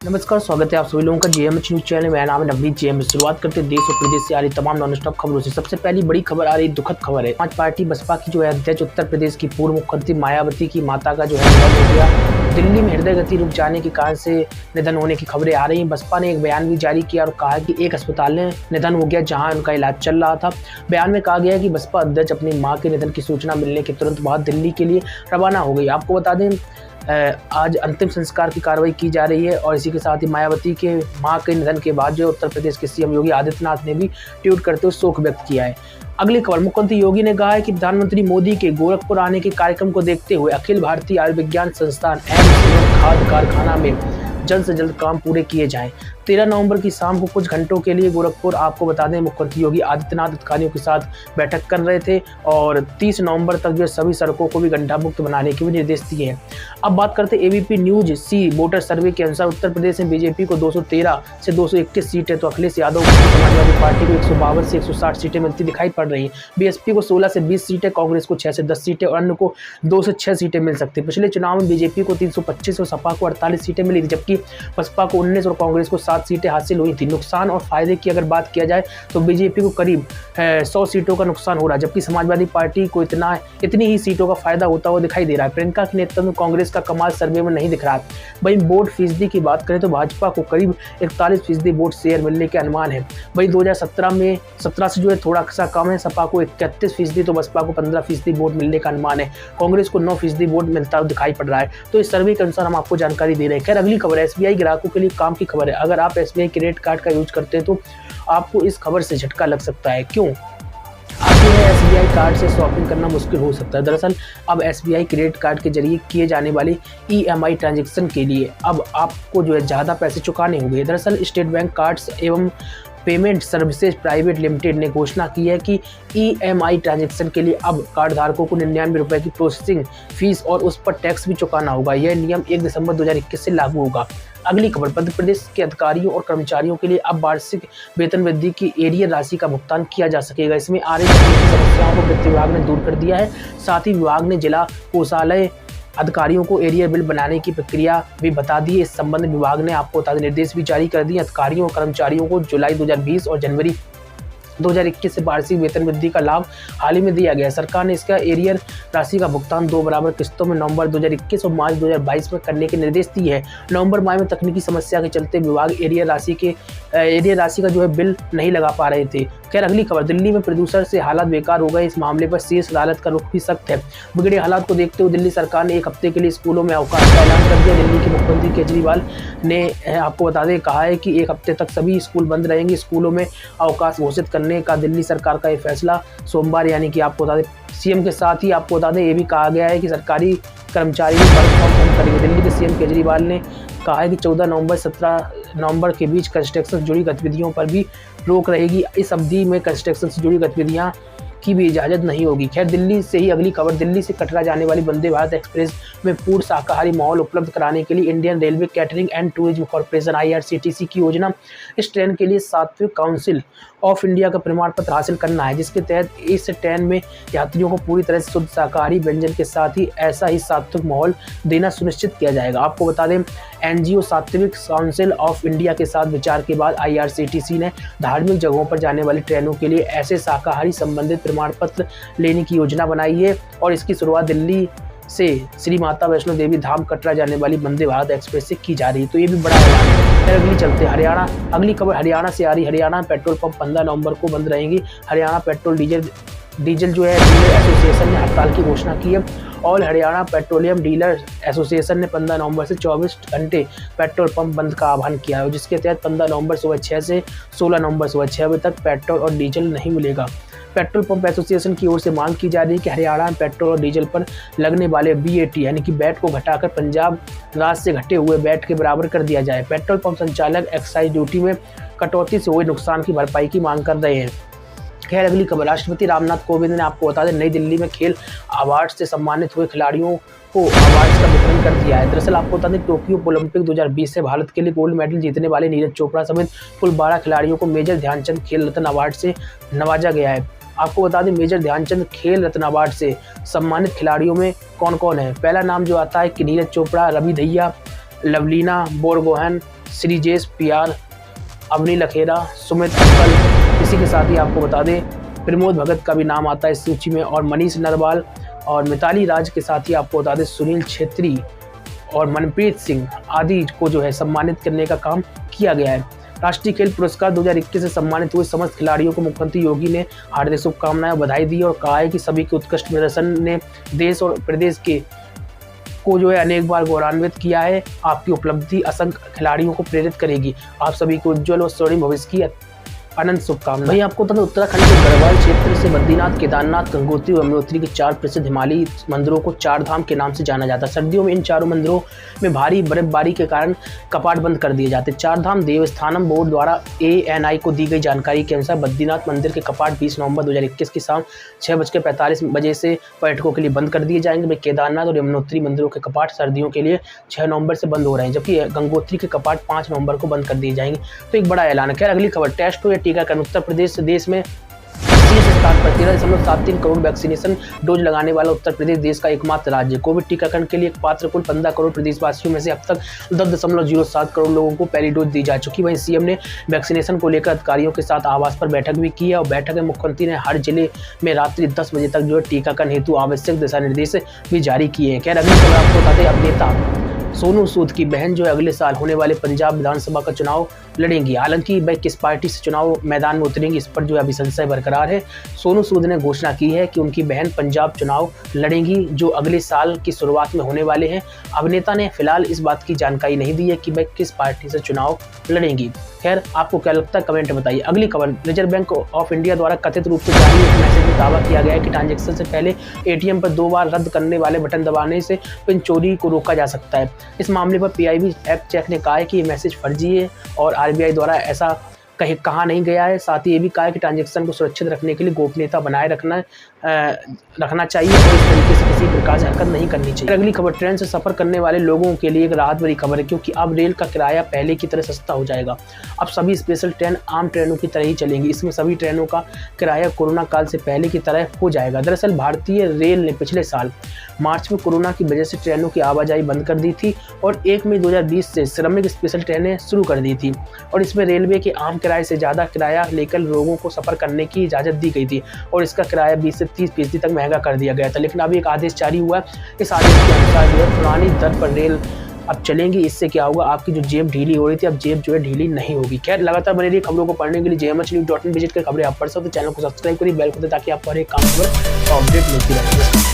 नमस्कार, स्वागत है आप सभी लोगों का जीएमएच न्यूज चैनल में। मेरा नाम है नवनीत जेएम। शुरुआत करते हैं देश और प्रदेश से आ रही तमाम नॉन स्टॉप खबरों से। सबसे पहली बड़ी खबर आ रही, दुखद खबर है। आज पार्टी बसपा की जो है अध्यक्ष उत्तर प्रदेश की पूर्व मुख्यमंत्री मायावती की माता का जो है निधन हो गया। दिल्ली में हृदय गति रुक जाने के कारण से निधन होने की खबरें आ रही हैं। बसपा ने एक बयान भी जारी किया और कहा कि एक अस्पताल में निधन हो गया जहां उनका इलाज चल रहा था। बयान में कहा गया है कि बसपा अध्यक्ष अपनी मां के निधन की सूचना मिलने के तुरंत बाद दिल्ली के लिए रवाना हो गई। आपको बता दें, आज अंतिम संस्कार की कार्रवाई की जा रही है और इसी के साथ ही मायावती के मां के निधन के बाद जो उत्तर प्रदेश के सीएम योगी आदित्यनाथ ने भी ट्वीट करते हुए शोक व्यक्त किया है। अगली खबर, मुख्यमंत्री योगी ने कहा है कि प्रधानमंत्री मोदी के गोरखपुर आने के कार्यक्रम को देखते हुए अखिल भारतीय आयुर्विज्ञान संस्थान एम्स एवं खाद्य कारखाना में जल्द से जल्द काम पूरे किए जाएं। 13 नवंबर की शाम को कुछ घंटों के लिए गोरखपुर, आपको बता दें, मुख्यमंत्री योगी आदित्यनाथ अधिकारियों के साथ बैठक कर रहे थे और 30 नवंबर तक जो सभी सड़कों को भी गड्ढा मुक्त बनाने के भी निर्देश दिए हैं। अब बात करते हैं एबीपी न्यूज सी वोटर सर्वे के अनुसार उत्तर प्रदेश में बीजेपी को 213 से 221 सीटें तो अखिलेश यादव को समाजवादी पार्टी को 152 से 160 सीटें मिलती दिखाई पड़ रही हैं। बीएसपी को 16 से 20 सीटें, कांग्रेस को 6 से 10 सीटें और अन्य को 2 से 6 सीटें मिल सकती है। पिछले चुनाव में बीजेपी को 325 और सपा को 48 सीटें मिली थी, जबकि बसपा को 19 और कांग्रेस को 7 सीटें हासिल हुई थी। नुकसान और फायदे की अगर बात किया जाए तो बीजेपी को करीब 100 सीटों का नुकसान हो रहा है, जबकि समाजवादी पार्टी को इतनी ही सीटों का फायदा होता हुआ दिखाई दे रहा है। प्रियंका के नेतृत्व में कांग्रेस का कमाल सर्वे में नहीं दिख रहा है। वहीं वोट फीसदी की बात करें तो भाजपा को करीब 41% वोट शेयर मिलने के अनुमान है। वहीं 2017 से जो है थोड़ा सा कम है। सपा को 31% तो बसपा को 15% वोट मिलने का अनुमान है। कांग्रेस को 9% वोट मिलता हुआ दिखाई पड़ रहा है। तो इस सर्वे के अनुसार हम आपको जानकारी दे रहे हैं। खैर, अगली खबर है, एसबीआई ग्राहकों के लिए काम की खबर है। अगर आप एसबीआई क्रेडिट कार्ड का यूज करते हैं तो आपको इस खबर से झटका लग सकता है। क्यों? आपके एसबीआई कार्ड से शॉपिंग करना मुश्किल हो सकता है। दरअसल अब एसबीआई क्रेडिट कार्ड के जरिए किए जाने वाले ईएमआई ट्रांजैक्शन के लिए अब आपको जो है ज़्यादा पैसे चुकाने होंगे। दरअसल स्टेट बैंक कार्ड्स एवं पेमेंट सर्विसेज प्राइवेट लिमिटेड ने घोषणा की है कि ईएमआई ट्रांजैक्शन के लिए अब कार्ड धारकों को 99 रुपये की प्रोसेसिंग फीस और उस पर टैक्स भी चुकाना होगा। यह नियम 1 दिसंबर 2021 से लागू होगा। अगली खबर, मध्य प्रदेश के अधिकारियों और कर्मचारियों के लिए अब वार्षिक वेतन वृद्धि की एरियर राशि का भुगतान किया जा सकेगा। इसमें आ रही तकनीकी समस्याओं को वित्त विभाग ने दूर कर दिया है। साथ ही विभाग ने जिला कोषालय अधिकारियों को एरियर बिल बनाने की प्रक्रिया भी बता दी है। इस संबंध में विभाग ने आपको बता दें निर्देश भी जारी कर दिए। अधिकारियों और कर्मचारियों को जुलाई 2020 और जनवरी 2021 से वार्षिक वेतन वृद्धि का लाभ हाल ही में दिया गया। सरकार ने इसका एरियर राशि का भुगतान 2 बराबर किस्तों में नवंबर 2021 और मार्च 2022 में करने के निर्देश दिए हैं। नवंबर माह में तकनीकी समस्या के चलते विभाग एरियर राशि का जो है बिल नहीं लगा पा रहे थे। खैर, अगली खबर, दिल्ली में प्रदूषण से हालात बेकार हो गए। इस मामले पर शीर्ष अदालत का रुख भी सख्त है। बिगड़े हालात को देखते हुए दिल्ली सरकार ने 1 हफ्ते के लिए स्कूलों में अवकाश का ऐलान कर दिया। दिल्ली के मुख्यमंत्री केजरीवाल ने आपको बता दें कहा है कि 1 हफ्ते तक सभी स्कूल बंद रहेंगे। स्कूलों में अवकाश घोषित करने का दिल्ली सरकार का ये फैसला सोमवार, यानी कि आपको बता दें सीएम के साथ ही आपको बता दें ये भी कहा गया है कि सरकारी कर्मचारी वर्क फ्रॉम होम करेंगे। दिल्ली के सीएम केजरीवाल ने कहा है कि 14 नवंबर 17 नवंबर के बीच कंस्ट्रक्शन से जुड़ी गतिविधियों पर भी रोक रहेगी। इस अवधि में कंस्ट्रक्शन से जुड़ी गतिविधियां की भी इजाज़त नहीं होगी। खैर, दिल्ली से ही अगली खबर, दिल्ली से कटरा जाने वाली वंदे भारत एक्सप्रेस में पूर्ण शाकाहारी माहौल उपलब्ध कराने के लिए Indian railway catering and tourism corporation IRCTC की योजना। इस ट्रेन के लिए सात्विक काउंसिल ऑफ इंडिया का प्रमाण पत्र हासिल करना है, जिसके तहत इस ट्रेन में यात्रियों को पूरी तरह से शुद्ध शाकाहारी व्यंजन के साथ ही ऐसा ही सात्विक माहौल देना सुनिश्चित किया जाएगा। आपको बता दें, एनजीओ सात्विक काउंसिल ऑफ इंडिया के साथ विचार के बाद IRCTC ने धार्मिक जगहों पर जाने वाली ट्रेनों के लिए ऐसे शाकाहारी संबंधित प्रमाण पत्र लेने की योजना बनाई है और इसकी शुरुआत दिल्ली से श्री माता वैष्णो देवी धाम कटरा जाने वाली वंदे भारत एक्सप्रेस से की जा रही है। तो ये भी बड़ा ऐलान है। फिर अगली चलते हरियाणा, अगली खबर हरियाणा से आ रही। हरियाणा पेट्रोल पंप 15 नवंबर को बंद रहेंगी। हरियाणा पेट्रोल डीजल जो है डीलर एसोसिएशन ने हड़ताल की घोषणा की है। All Haryana petroleum dealer association ने 15 नवंबर से 24 घंटे पेट्रोल पंप बंद का आह्वान किया है, जिसके तहत 15 नवंबर सुबह 6 से 16 नवंबर सुबह 6 बजे तक पेट्रोल और डीजल नहीं मिलेगा। पेट्रोल पंप एसोसिएशन की ओर से मांग की जा रही है कि हरियाणा में पेट्रोल और डीजल पर लगने वाले VAT यानी कि वैट को घटाकर पंजाब राज्य से घटे हुए वैट के बराबर कर दिया जाए। पेट्रोल पंप संचालक एक्साइज ड्यूटी में कटौती से हुए नुकसान की भरपाई की मांग कर रहे हैं। खैर, अगली खबर, राष्ट्रपति रामनाथ कोविंद ने आपको बता दें नई दिल्ली में खेल अवार्ड से सम्मानित हुए खिलाड़ियों को अवार्ड का वितरण कर दिया है। दरअसल आपको बता दें टोक्यो ओलंपिक 2020 से भारत के लिए गोल्ड मेडल जीतने वाले नीरज चोपड़ा समेत कुल 12 खिलाड़ियों को मेजर ध्यानचंद खेल रत्न अवार्ड से नवाजा गया है। आपको बता दें मेजर ध्यानचंद खेल रत्न अवार्ड से सम्मानित खिलाड़ियों में कौन कौन है। पहला नाम जो आता है कि नीरज चोपड़ा, रवि दहिया, लवलीना बोरगोहन, श्रीजेश PR, अवनी लखेरा, सुमित अक्कल। इसी के साथ ही आपको बता दें प्रमोद भगत का भी नाम आता है इस सूची में, और मनीष नरवाल और मिताली राज के साथ ही आपको बता दें सुनील छेत्री और मनप्रीत सिंह आदि को जो है सम्मानित करने का काम किया गया है। राष्ट्रीय खेल पुरस्कार 2021 से सम्मानित हुए समस्त खिलाड़ियों को मुख्यमंत्री योगी ने हार्दिक शुभकामनाएं और बधाई दी और कहा है कि सभी के उत्कृष्ट प्रदर्शन ने देश और प्रदेश को जो है अनेक बार गौरवान्वित किया है। आपकी उपलब्धि असंख्य खिलाड़ियों को प्रेरित करेगी। आप सभी को उज्जवल और स्वर्णिम भविष्य की अनंत शुभकामनाएं। वहीं आपको बता दें उत्तराखंड के गढ़वाल क्षेत्र से बद्रीनाथ, केदारनाथ, गंगोत्री और यमुनोत्री के 4 प्रसिद्ध हिमालयी मंदिरों को 4 धाम के नाम से जाना जाता है। सर्दियों में इन चारों मंदिरों में भारी बर्फबारी के कारण कपाट बंद कर दिए जाते हैं। 4 धाम देवस्थानम बोर्ड द्वारा ANI को दी गई जानकारी के अनुसार बद्रीनाथ मंदिर के कपाट 20 नवंबर 2021 की शाम 6:45 बजे से पर्यटकों के लिए बंद कर दिए जाएंगे। वहीं केदारनाथ और यमुनोत्री मंदिरों के कपाट सर्दियों के लिए 6 नवंबर से बंद हो रहे हैं, जबकि गंगोत्री के कपाट 5 नवंबर को बंद कर दिए जाएंगे। तो एक बड़ा ऐलान है। खैर अगली खबर, टेस्ट या टीकाकरण। उत्तर प्रदेश से देश में 30 स्थान पर 13.73 करोड़ वैक्सीनेशन डोज लगाने वाला उत्तर प्रदेश देश का एकमात्र राज्य है। कोविड टीकाकरण के लिए पात्र कुल 15 करोड़ प्रदेशवासियों में से अब तक 10.07 करोड़ लोगों को पहली डोज दी जा चुकी। वहीं CM ने वैक्सीनेशन को लेकर अधिकारियों के साथ आवास पर बैठक भी की है और बैठक में मुख्यमंत्री ने हर जिले में रात्रि 10 बजे तक जो है टीकाकरण हेतु आवश्यक दिशा निर्देश भी जारी किए हैं। खैर अगली खबर आपको बताते हैं, अभिनेता सोनू सूद की बहन जो है अगले साल होने वाले पंजाब विधानसभा का चुनाव लड़ेंगी। हालांकि वह किस पार्टी से चुनाव मैदान में उतरेंगी इस पर जो है अभी संशय बरकरार है। सोनू सूद ने घोषणा की है कि उनकी बहन पंजाब चुनाव लड़ेंगी जो अगले साल की शुरुआत में होने वाले हैं। अभिनेता ने फिलहाल इस बात की जानकारी नहीं दी है कि वह किस पार्टी से चुनाव लड़ेंगी। खैर आपको क्या लगता है कमेंट बताइए। अगली खबर, रिजर्व बैंक ऑफ इंडिया द्वारा कथित रूप से जारी एक मैसेज में दावा किया गया है कि ट्रांजैक्शन से पहले ATM पर 2 बार रद्द करने वाले बटन दबाने से पिन चोरी को रोका जा सकता है। इस मामले पर PIB फैक्ट चेक ने कहा है कि ये मैसेज फर्जी है और RBI द्वारा ऐसा कहा नहीं गया है। साथ ही ये भी कहा है कि ट्रांजैक्शन को सुरक्षित रखने के लिए गोपनीयता बनाए रखना चाहिए और इस तरीके से किसी प्रकार से हरकत नहीं करनी चाहिए। अगली खबर, ट्रेन से सफर करने वाले लोगों के लिए एक राहत भरी खबर है, क्योंकि अब रेल का किराया पहले की तरह सस्ता हो जाएगा। अब सभी स्पेशल ट्रेन आम ट्रेनों की तरह ही चलेंगी। इसमें सभी ट्रेनों का किराया कोरोना काल से पहले की तरह हो जाएगा। दरअसल भारतीय रेल ने पिछले साल मार्च में कोरोना की वजह से ट्रेनों की आवाजाही बंद कर दी थी और 1 मई 2020 से श्रमिक स्पेशल ट्रेनें शुरू कर दी थी और इसमें रेलवे के आम किराए से ज़्यादा किराया लेकर लोगों को सफ़र करने की इजाज़त दी गई थी और इसका किराया 20 से 30% तक महंगा कर दिया गया था। लेकिन अभी एक आदेश जारी हुआ है। इस आदेश के अनुसार जो है पुरानी दर पर रेल अब चलेंगी। इससे क्या होगा, आपकी जो जेब ढीली हो रही थी अब जेब जो है ढीली नहीं होगी। खैर लगातार बने रही खबरों को पढ़ने के लिए jmhnews.in विजिट कर खबरें आप पढ़ सकते हो। चैनल को सब्सक्राइब करिए, बेल को दे ताकि आपको हर एक काम खबर अपडेट मिलती रहे।